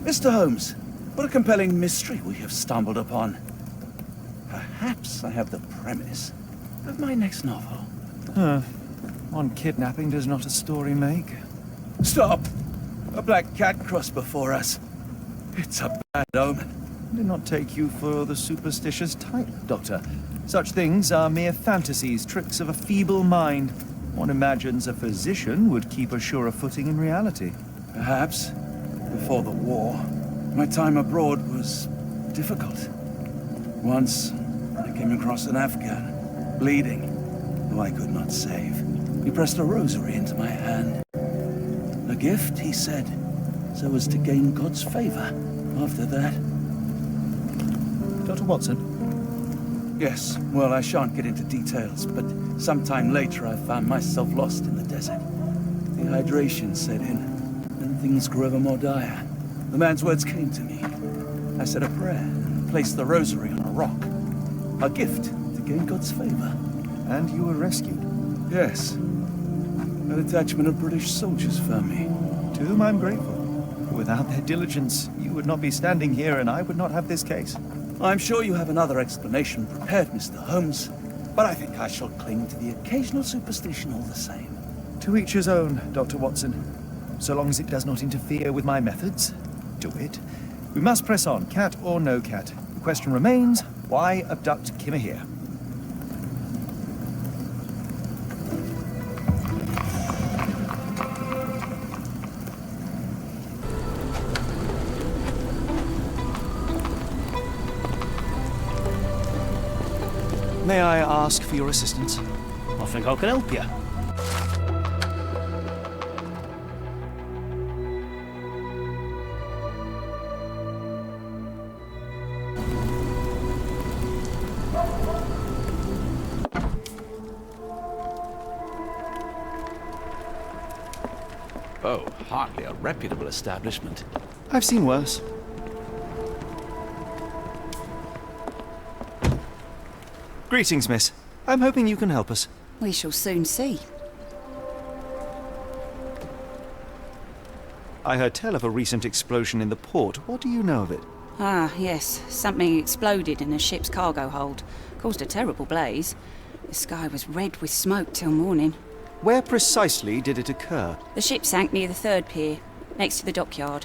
Mr. Holmes, what a compelling mystery we have stumbled upon. Perhaps I have the premise of my next novel. One kidnapping does not a story make. Stop! A black cat crossed before us. It's a bad omen. Do not take you for the superstitious type, Doctor. Such things are mere fantasies, tricks of a feeble mind. One imagines a physician would keep a surer footing in reality. Perhaps. Before the war, my time abroad was difficult. Once, I came across an Afghan, bleeding, who I could not save. He pressed a rosary into my hand. A gift, he said, so as to gain God's favor. After that... Dr. Watson? Yes, well, I shan't get into details, but sometime later I found myself lost in the desert. Dehydration set in, and things grew ever more dire. The man's words came to me. I said a prayer and placed the rosary on a rock. A gift to gain God's favor. And you were rescued? Yes. A detachment of British soldiers found me. To whom I'm grateful. Without their diligence, you would not be standing here and I would not have this case. I'm sure you have another explanation prepared, Mr. Holmes, but I think I shall cling to the occasional superstition all the same. To each his own, Dr. Watson. So long as it does not interfere with my methods, do it. We must press on, cat or no cat. The question remains, why abduct Kimmer here? May I ask for your assistance? I think I can help you. Oh, hardly a reputable establishment. I've seen worse. Greetings, miss. I'm hoping you can help us. We shall soon see. I heard tell of a recent explosion in the port. What do you know of it? Ah, yes. Something exploded in a ship's cargo hold. Caused a terrible blaze. The sky was red with smoke till morning. Where precisely did it occur? The ship sank near the third pier, next to the dockyard.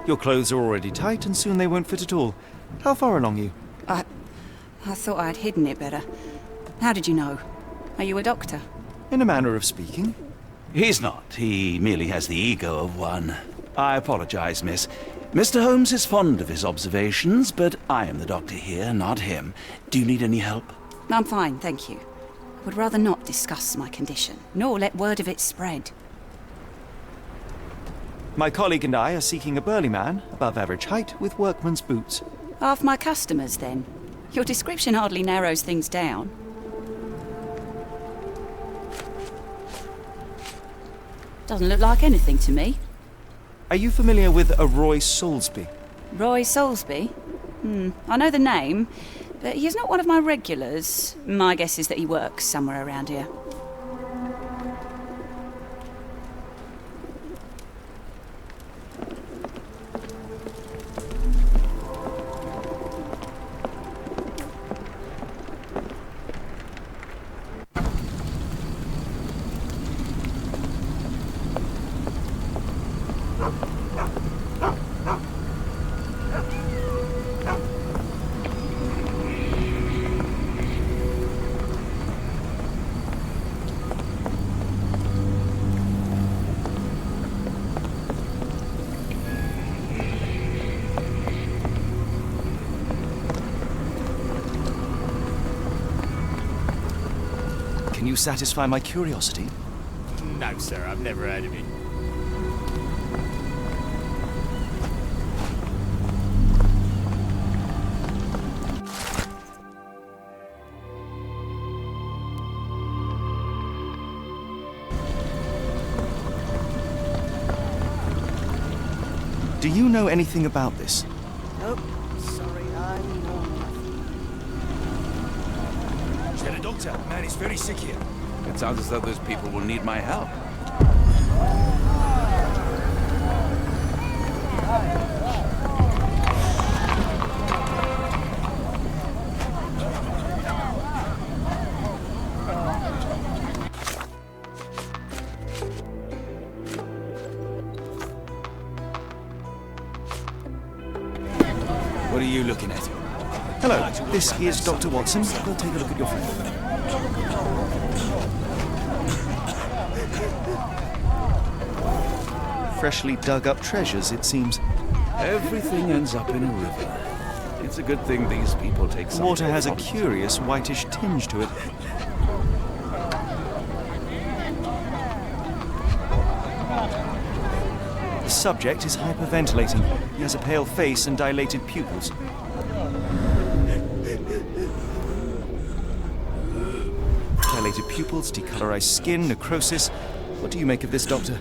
Your clothes are already tight and soon they won't fit at all. How far along you? I thought I'd hidden it better. How did you know? Are you a doctor? In a manner of speaking. He's not. He merely has the ego of one. I apologize, miss. Mr. Holmes is fond of his observations, but I am the doctor here, not him. Do you need any help? I'm fine, thank you. I would rather not discuss my condition, nor let word of it spread. My colleague and I are seeking a burly man, above average height, with workman's boots. Half my customers, then. Your description hardly narrows things down. Doesn't look like anything to me. Are you familiar with a Roy Soulsby? Roy Soulsby? I know the name. But he's not one of my regulars. My guess is that he works somewhere around here. Can you satisfy my curiosity? No, sir, I've never heard of it. Do you know anything about this? Nope. Sorry, I know nothing. Is there a doctor? Man, he's very sick here. It sounds as though those people will need my help. What are you looking at? Hello, this is Dr. Watson. We'll take a look at your friend. Freshly dug up treasures, it seems. Everything ends up in a river. It's a good thing these people take The some... water has a curious whitish tinge to it. The subject is hyperventilating. He has a pale face and dilated pupils. Dilated pupils, decolorized skin, necrosis. What do you make of this, Doctor?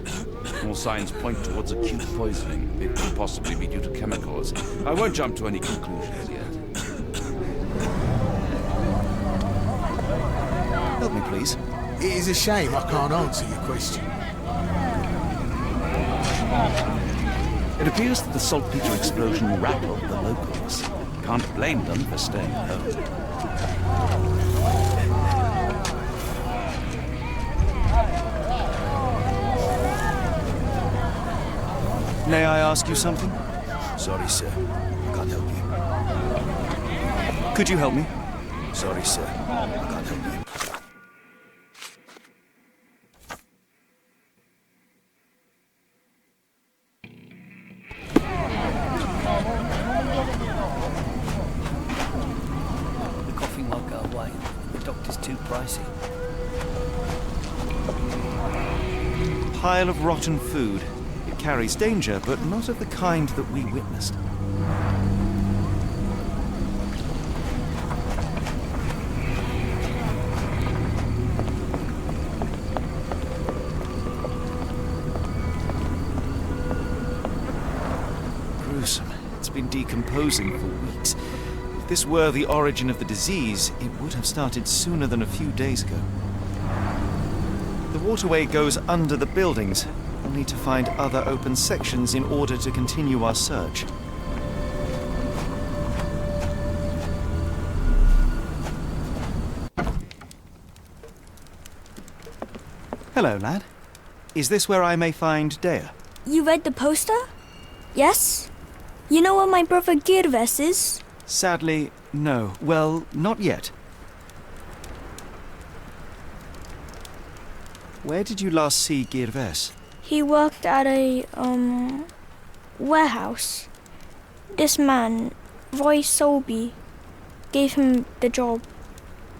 All signs point towards acute poisoning. It could possibly be due to chemicals. I won't jump to any conclusions yet. Help me, please. It is a shame I can't answer your question. It appears that the saltpeter explosion rattled the locals. Can't blame them for staying home. May I ask you something? Sorry, sir. I can't help you. Could you help me? Sorry, sir. I can't help you. The coffee won't go away. The doctor's too pricey. Pile of rotten food. It carries danger, but not of the kind that we witnessed. Gruesome. It's been decomposing for weeks. If this were the origin of the disease, it would have started sooner than a few days ago. The waterway goes under the buildings. We'll need to find other open sections in order to continue our search. Hello, lad. Is this where I may find Dea? You read the poster? Yes? You know where my brother Girves is? Sadly, no. Well, not yet. Where did you last see Girves? He worked at a, warehouse. This man, Roy Solby, gave him the job.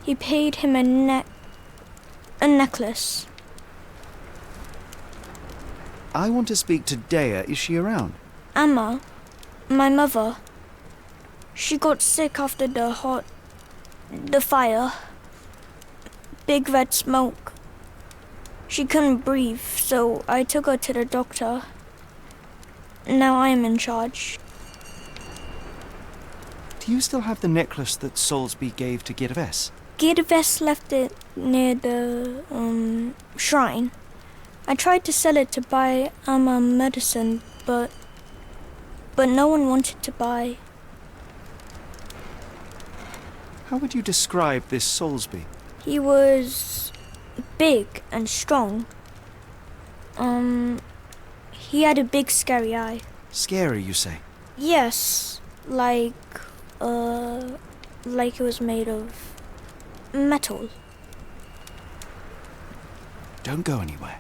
He paid him a necklace. I want to speak to Dea. Is she around? Amma, my mother, she got sick after the fire. Big red smoke. She couldn't breathe, so I took her to the doctor. Now I am in charge. Do you still have the necklace that Soulsby gave to Gervais? Gervais left it near the, shrine. I tried to sell it to buy Amma medicine, but no one wanted to buy. How would you describe this Soulsby? He was big and strong. He had a big scary eye. Scary, you say? Yes, like it was made of metal. Don't go anywhere.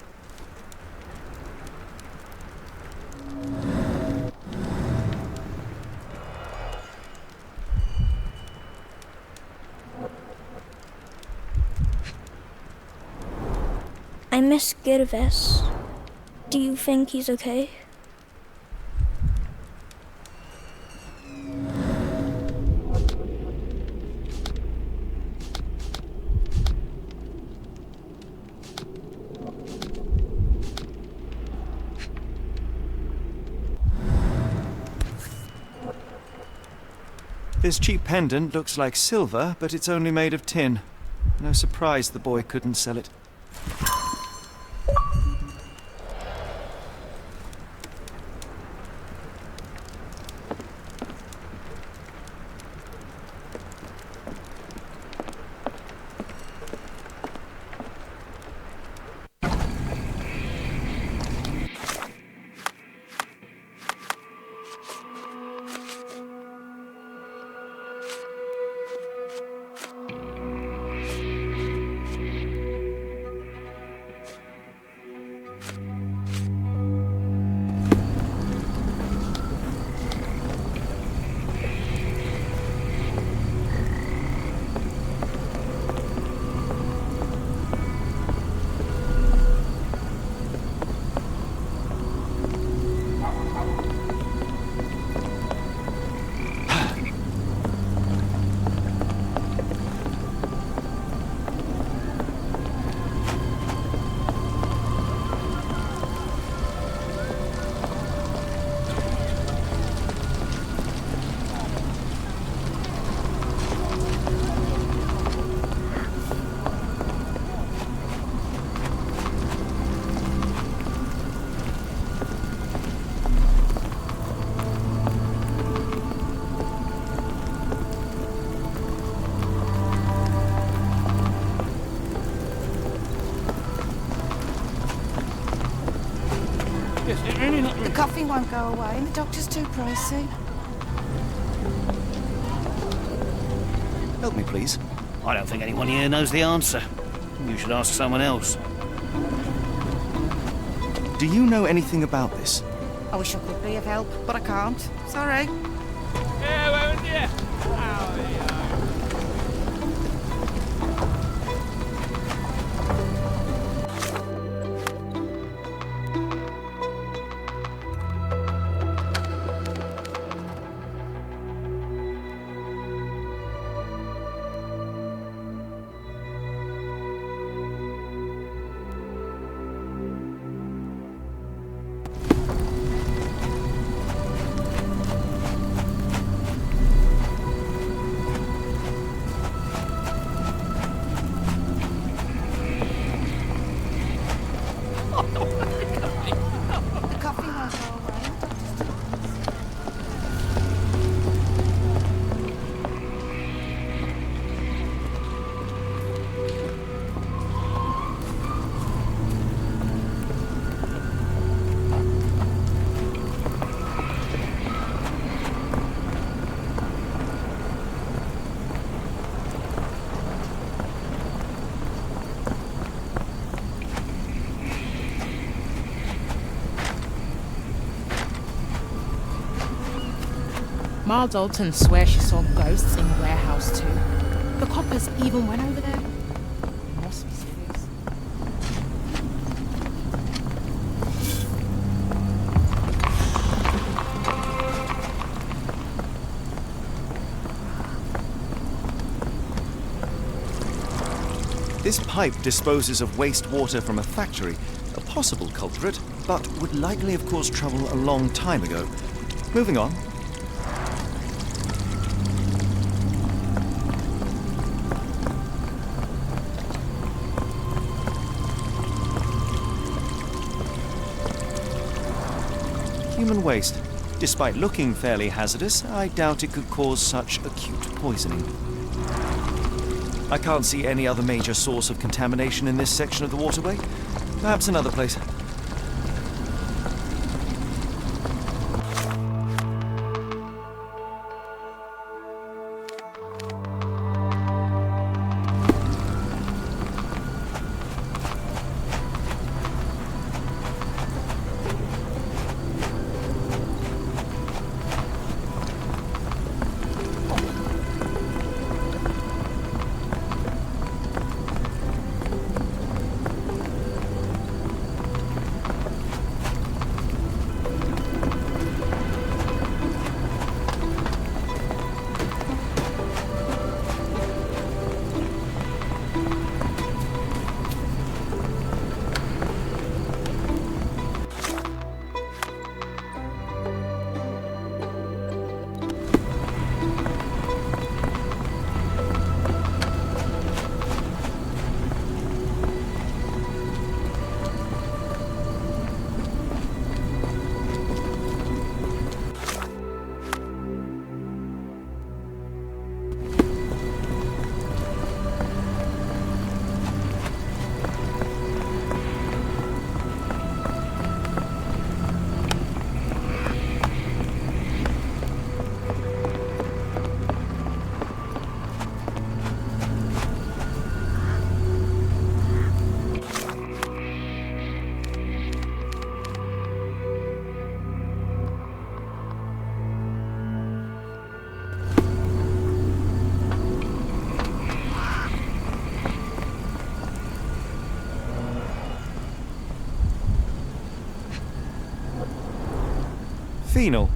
I miss Gervais. Do you think he's okay? This cheap pendant looks like silver, but it's only made of tin. No surprise the boy couldn't sell it. The coffee won't go away and the doctor's too pricey. Help me, please. I don't think anyone here knows the answer. You should ask someone else. Do you know anything about this? I wish I could be of help, but I can't. Sorry. Yeah, where was you? Oh, there you are. The coffee won't go away and the doctor's too pricey. Ma Dalton swears she saw ghosts in the warehouse too. The coppers even went over there. Must be serious. This pipe disposes of wastewater from a factory, a possible culprit, but would likely have caused trouble a long time ago. Moving on. Human waste. Despite looking fairly hazardous, I doubt it could cause such acute poisoning. I can't see any other major source of contamination in this section of the waterway. Perhaps another place. Phenol,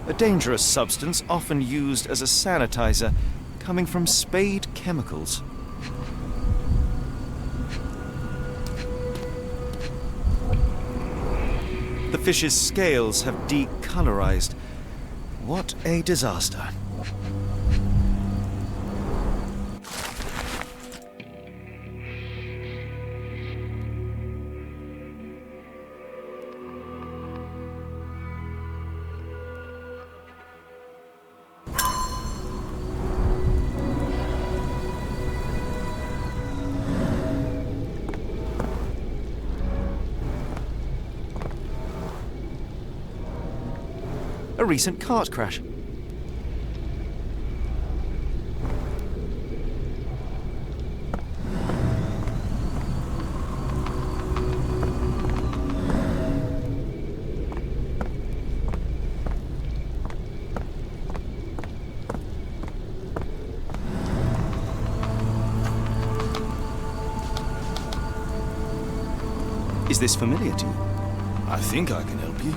a dangerous substance often used as a sanitizer, coming from Spade Chemicals. The fish's scales have decolorized. What a disaster. A recent cart crash. Is this familiar to you? I think I can help you.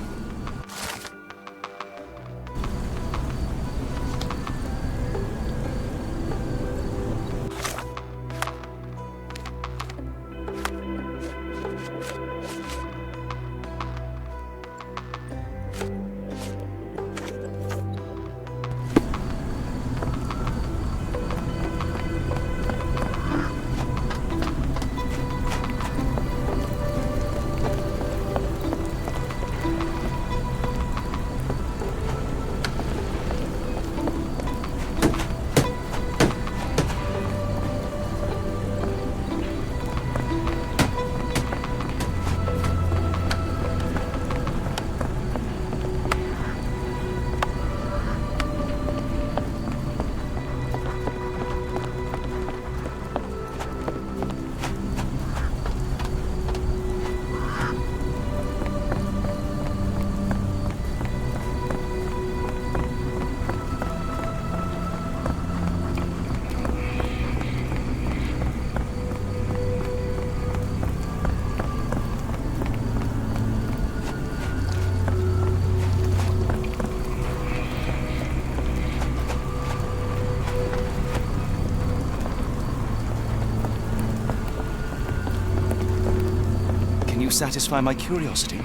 You satisfy my curiosity.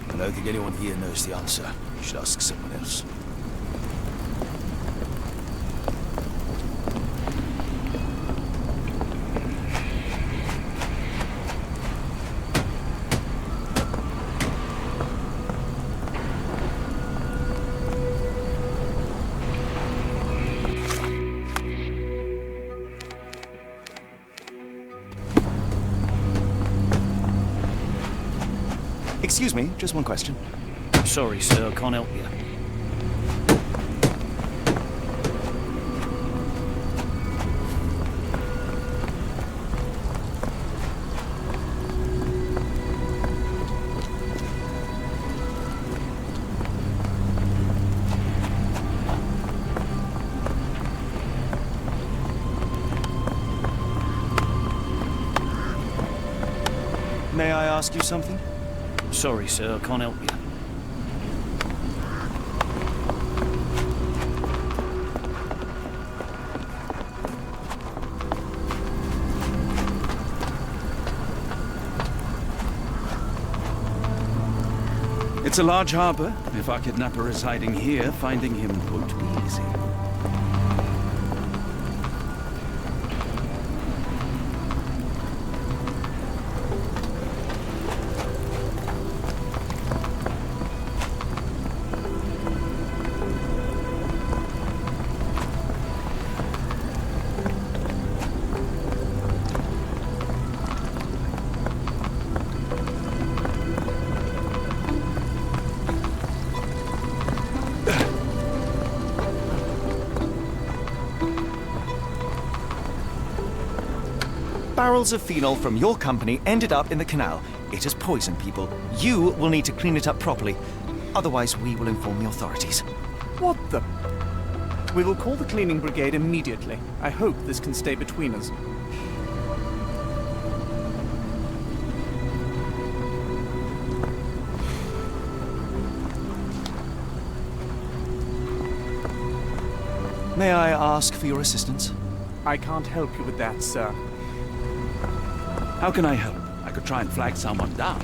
I don't think anyone here knows the answer. You should ask someone else. Excuse me, just one question. Sorry, sir, I can't help you. May I ask you something? Sorry, sir, I can't help you. It's a large harbor. If our kidnapper is hiding here, finding him won't be easy. Barrels of phenol from your company ended up in the canal. It has poisoned people. You will need to clean it up properly. Otherwise, we will inform the authorities. What the? We will call the cleaning brigade immediately. I hope this can stay between us. May I ask for your assistance? I can't help you with that, sir. How can I help? I could try and flag someone down.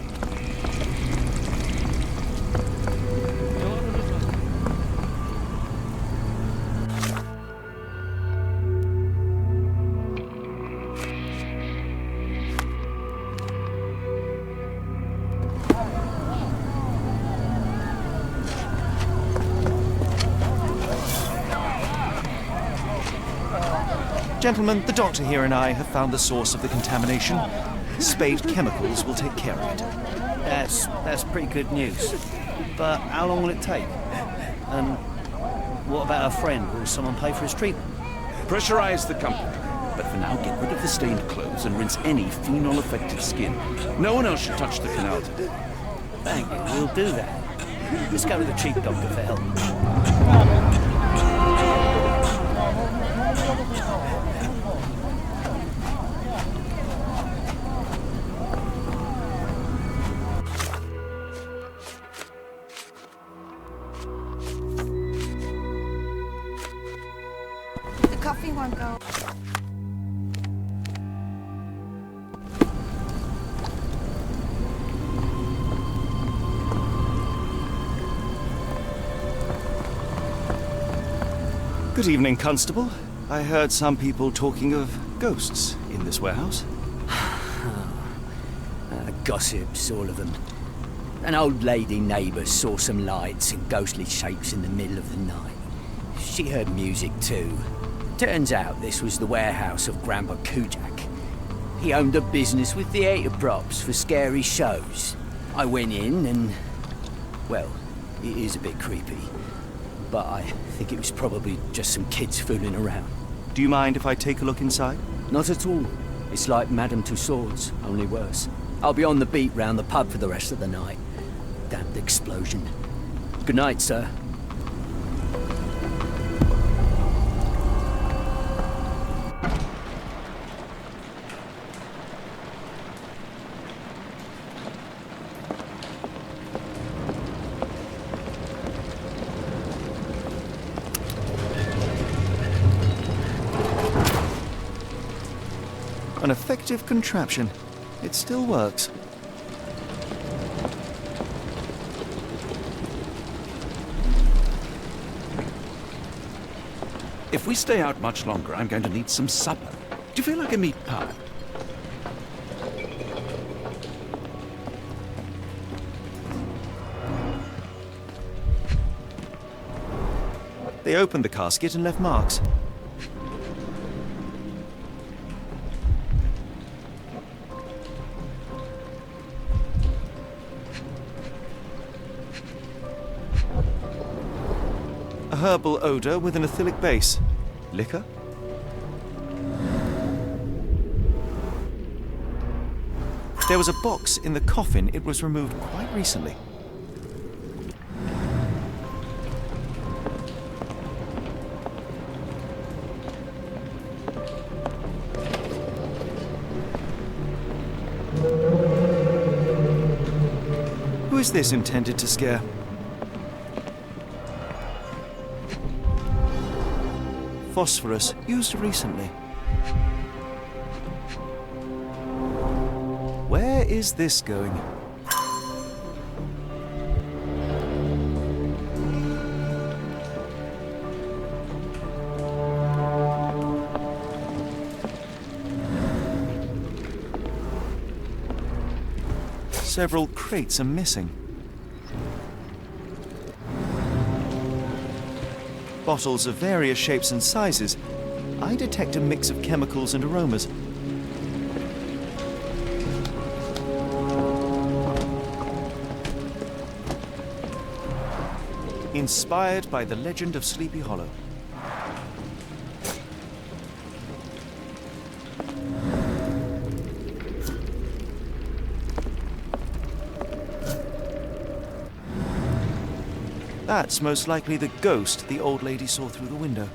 Gentlemen, the doctor here and I have found the source of the contamination. Spade Chemicals will take care of it. That's pretty good news. But how long will it take? And what about our friend? Will someone pay for his treatment? Pressurize the company. But for now, get rid of the stained clothes and rinse any phenol-affected skin. No one else should touch the canal today. Thank you, we'll do that. Let's go to the chief doctor for help. The coffee won't go. Good evening, Constable. I heard some people talking of ghosts in this warehouse. Gossips, all of them. An old lady neighbour saw some lights and ghostly shapes in the middle of the night. She heard music too. Turns out this was the warehouse of Grandpa Kujak. He owned a business with theatre props for scary shows. I went in and... well, it is a bit creepy. But I think it was probably just some kids fooling around. Do you mind if I take a look inside? Not at all. It's like Madame Tussauds, only worse. I'll be on the beat round the pub for the rest of the night. Damned explosion. Good night, sir. An effective contraption. It still works. If we stay out much longer, I'm going to need some supper. Do you feel like a meat pie? They opened the casket and left marks. herbal odour with an ethylic base. Liquor? There was a box in the coffin. It was removed quite recently. Who is this intended to scare? Phosphorus, used recently. Where is this going? Several crates are missing. Bottles of various shapes and sizes. I detect a mix of chemicals and aromas. Inspired by the legend of Sleepy Hollow. That's most likely the ghost the old lady saw through the window.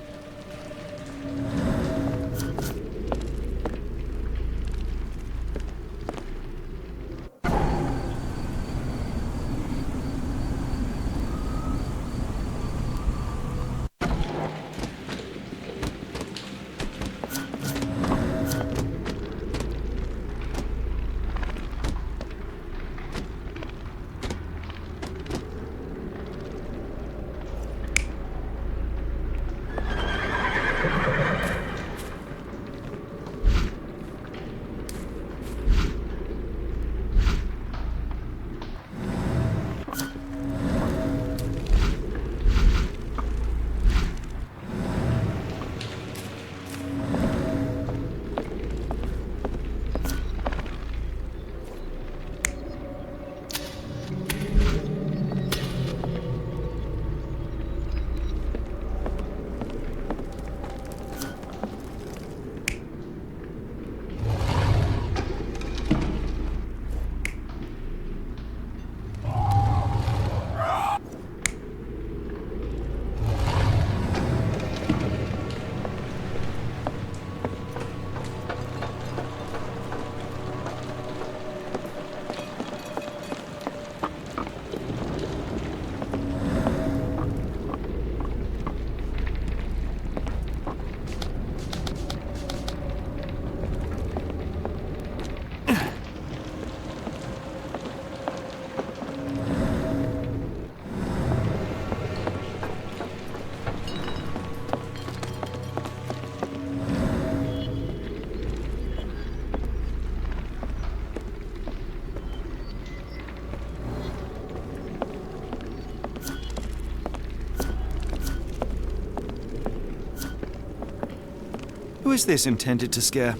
Who is this intended to scare?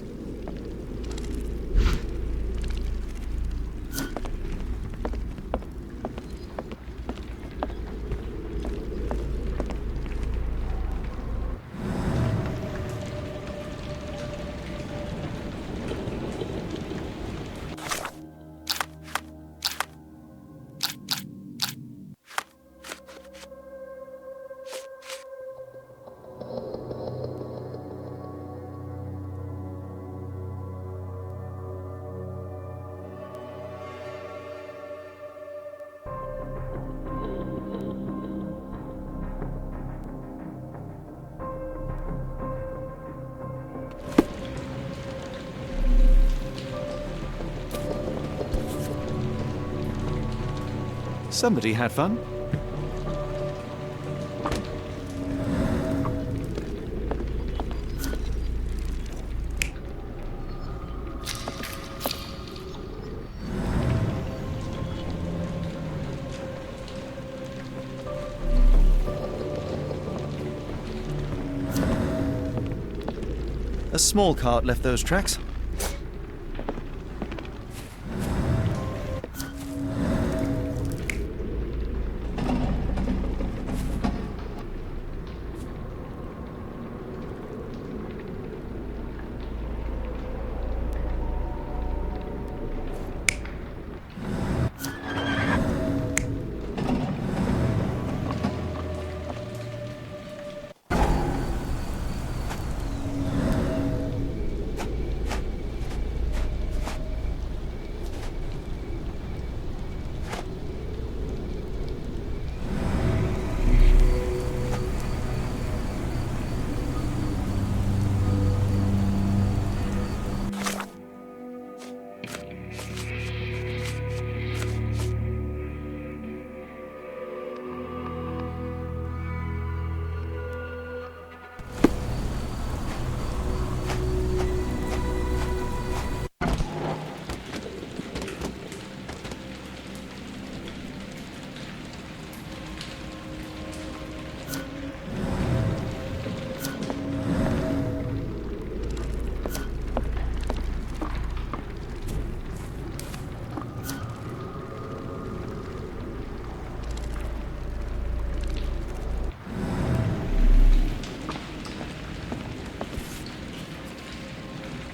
Somebody had fun. A small cart left those tracks.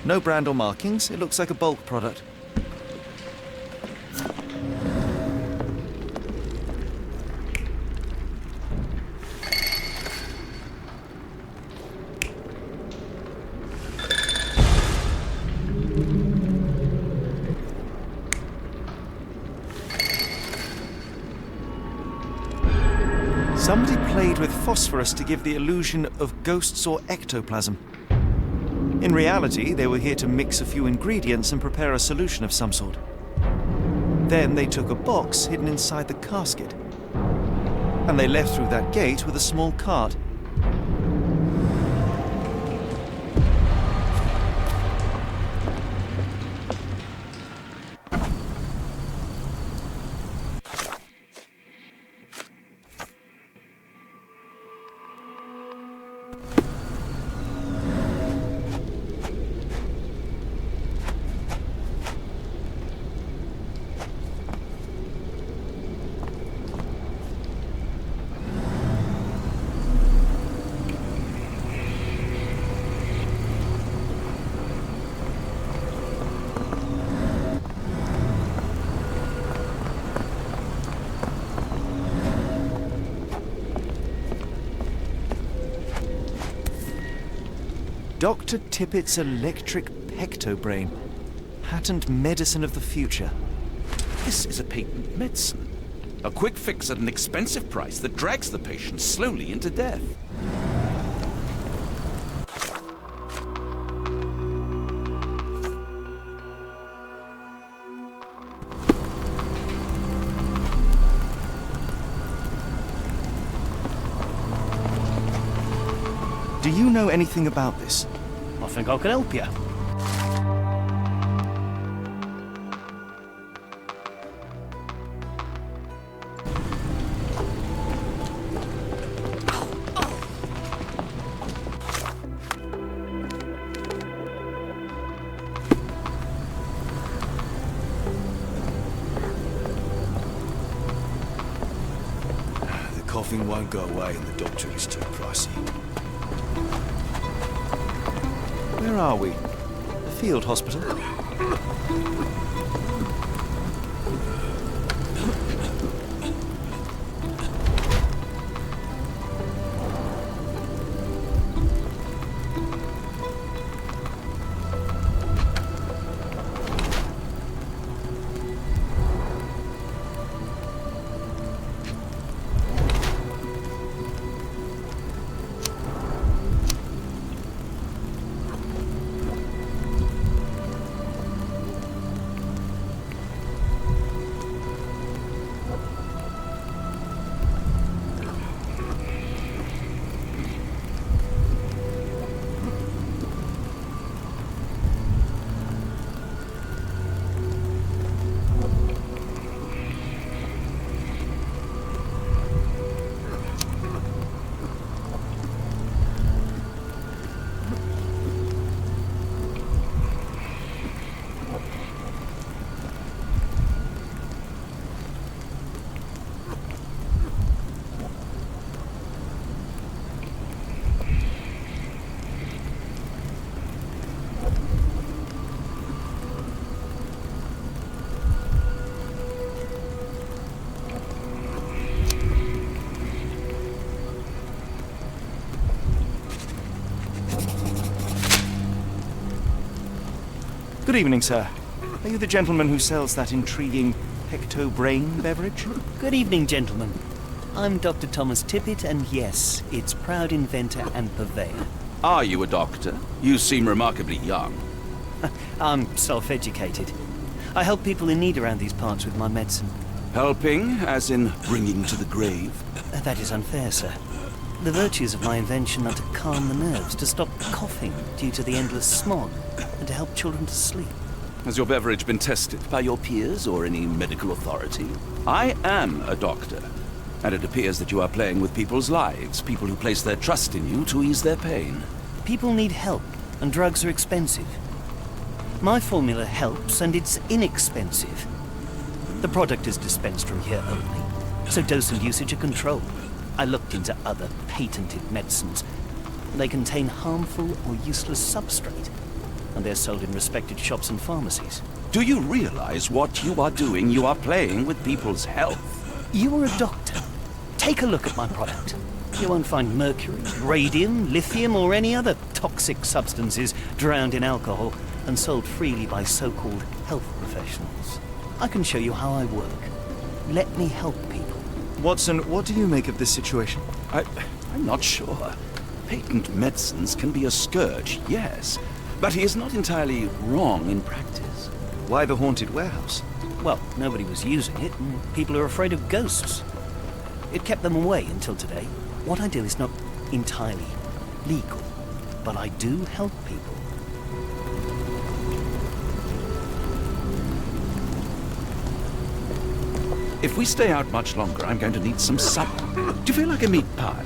No brand or markings. It looks like a bulk product. Somebody played with phosphorus to give the illusion of ghosts or ectoplasm. In reality, they were here to mix a few ingredients and prepare a solution of some sort. Then they took a box hidden inside the casket, and they left through that gate with a small cart. Dr. Tippett's electric pectobrain. Patent medicine of the future. This is a patent medicine. A quick fix at an expensive price that drags the patient slowly into death. Do you know anything about this? I think I could help you. The coughing won't go away and the doctor is too pricey. Where are we? The field hospital? Good evening, sir. Are you the gentleman who sells that intriguing pectobrain beverage? Good evening, gentlemen. I'm Dr. Thomas Tippett, and yes, its proud inventor and purveyor. Are you a doctor? You seem remarkably young. I'm self-educated. I help people in need around these parts with my medicine. Helping, as in bringing to the grave? That is unfair, sir. The virtues of my invention are to calm the nerves, to stop coughing due to the endless smog, and to help children to sleep. Has your beverage been tested by your peers or any medical authority? I am a doctor, and it appears that you are playing with people's lives, people who place their trust in you to ease their pain. People need help, and drugs are expensive. My formula helps, and it's inexpensive. The product is dispensed from here only, so dose and usage are controlled. I looked into other patented medicines. They contain harmful or useless substrate. and they're sold in respected shops and pharmacies. Do you realize what you are doing? You are playing with people's health. You are a doctor. Take a look at my product. You won't find mercury, radium, lithium, or any other toxic substances drowned in alcohol and sold freely by so-called health professionals. I can show you how I work. Let me help people. Watson, what do you make of this situation? I'm not sure. Patent medicines can be a scourge, yes, but he is not entirely wrong in practice. Why the haunted warehouse? Well, nobody was using it, and people are afraid of ghosts. It kept them away until today. What I do is not entirely legal, but I do help people. If we stay out much longer, I'm going to need some supper. Do you feel like a meat pie?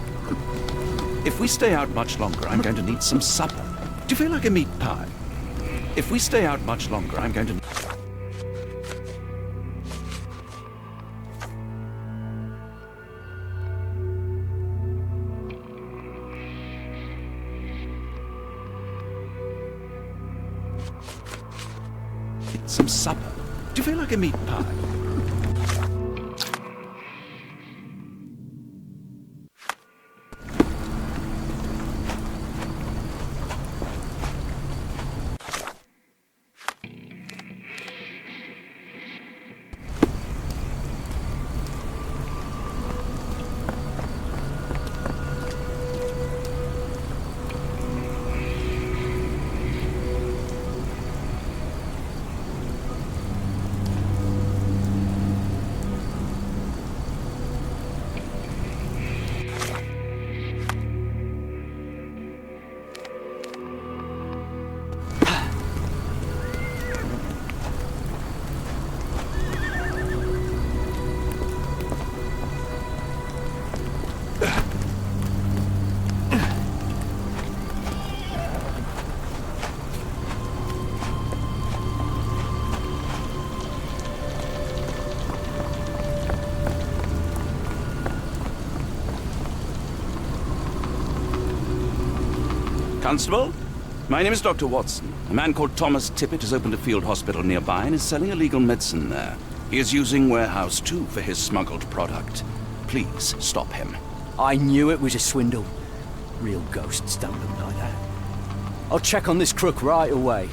If we stay out much longer, I'm going to need some supper. Do you feel like a meat pie? If we stay out much longer, I'm going to... some supper. Do you feel like a meat pie? Constable, my name is Dr. Watson. A man called Thomas Tippett has opened a field hospital nearby and is selling illegal medicine there. He is using Warehouse 2 for his smuggled product. Please stop him. I knew it was a swindle. Real ghosts don't look like that. I'll check on this crook right away.